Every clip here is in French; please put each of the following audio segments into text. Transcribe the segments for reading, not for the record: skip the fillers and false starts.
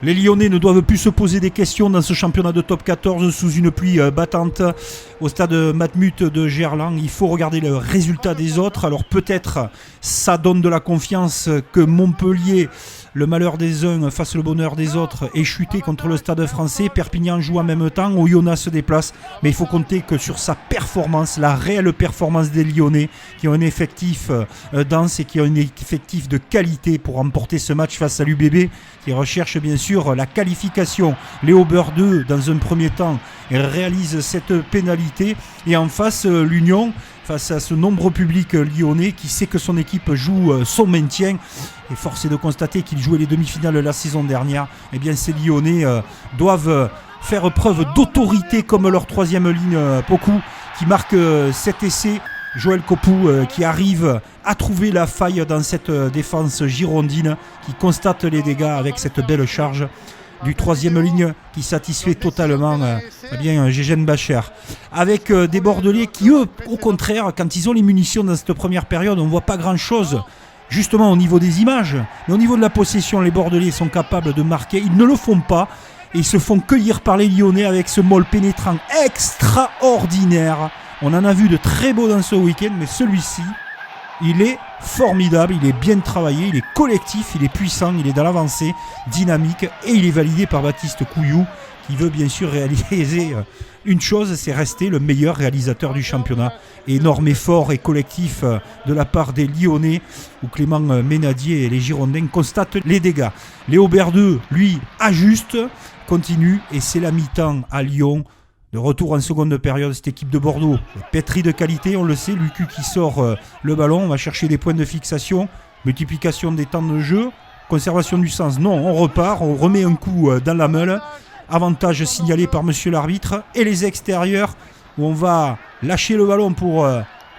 Les Lyonnais ne doivent plus se poser des questions dans ce championnat de top 14 sous une pluie battante au stade Matmut de Gerland. Il faut regarder le résultat des autres. Alors peut-être ça donne de la confiance que Montpellier, le malheur des uns face le bonheur des autres, est chuté contre le stade français. Perpignan joue en même temps, Oyonnax se déplace. Mais il faut compter que sur sa performance, la réelle performance des Lyonnais qui ont un effectif dense et qui ont un effectif de qualité pour remporter ce match face à l'UBB qui recherche bien sûr la qualification. Léo Berdeux dans un premier temps réalise cette pénalité et en face l'Union face à ce nombreux public lyonnais qui sait que son équipe joue son maintien et force est de constater qu'il jouait les demi-finales la saison dernière. Eh bien ces Lyonnais doivent faire preuve d'autorité comme leur troisième ligne Poku qui marque cet essai. Joël Copou qui arrive à trouver la faille dans cette défense girondine qui constate les dégâts avec cette belle charge du troisième ligne qui satisfait totalement Gégène Bacher. Avec des Bordelais qui eux, au contraire, quand ils ont les munitions dans cette première période, on ne voit pas grand chose justement au niveau des images, mais au niveau de la possession, les Bordelais sont capables de marquer, ils ne le font pas et ils se font cueillir par les Lyonnais avec ce maul pénétrant extraordinaire. On en a vu de très beaux dans ce week-end, mais celui-ci, il est formidable, il est bien travaillé, il est collectif, il est puissant, il est dans l'avancée, dynamique, et il est validé par Baptiste Couillou, qui veut bien sûr réaliser une chose, c'est rester le meilleur réalisateur du championnat. Énorme effort et collectif de la part des Lyonnais, où Clément Ménadier et les Girondins constatent les dégâts. Léo Berdeux, lui, ajuste, continue, et c'est la mi-temps à Lyon. De retour en seconde période, cette équipe de Bordeaux, pétrie de qualité, on le sait, Lucu qui sort le ballon, on va chercher des points de fixation, multiplication des temps de jeu, conservation du sens, non, on repart, on remet un coup dans la meule, avantage signalé par monsieur l'arbitre, et les extérieurs, où on va lâcher le ballon pour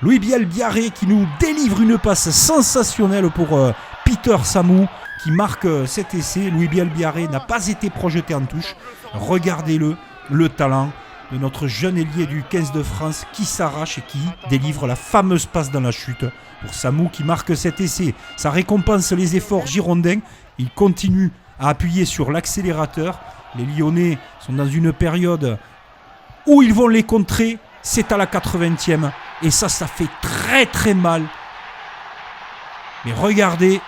Louis Biel-Biarré qui nous délivre une passe sensationnelle pour Peter Samou, qui marque cet essai. Louis Biel-Biarré n'a pas été projeté en touche, regardez-le, le talent de notre jeune ailier du 15 de France qui s'arrache et qui délivre la fameuse passe dans la chute pour Samou qui marque cet essai. Ça récompense les efforts girondins. Il continue à appuyer sur l'accélérateur. Les Lyonnais sont dans une période où ils vont les contrer. C'est à la 80e et ça fait très très mal. Mais regardez,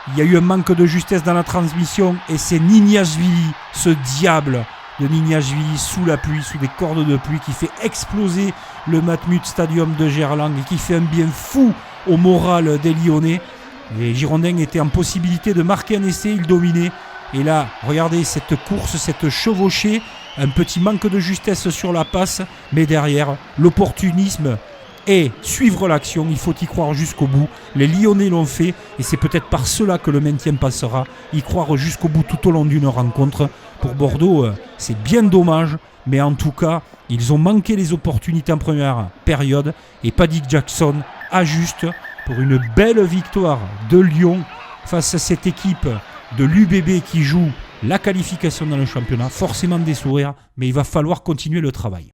il y a eu un manque de justesse dans la transmission et c'est Nignashvili, ce diable de Nignashvili sous la pluie, sous des cordes de pluie qui fait exploser le Matmut Stadium de Gerland et qui fait un bien fou au moral des Lyonnais. Les Girondins étaient en possibilité de marquer un essai, ils dominaient. Et là, regardez cette course, cette chevauchée, un petit manque de justesse sur la passe, mais derrière, l'opportunisme et suivre l'action, il faut y croire jusqu'au bout. Les Lyonnais l'ont fait et c'est peut-être par cela que le maintien passera. Y croire jusqu'au bout tout au long d'une rencontre. Pour Bordeaux, c'est bien dommage, mais en tout cas, ils ont manqué les opportunités en première période et Paddy Jackson ajuste pour une belle victoire de Lyon face à cette équipe de l'UBB qui joue la qualification dans le championnat. Forcément des sourires, mais il va falloir continuer le travail.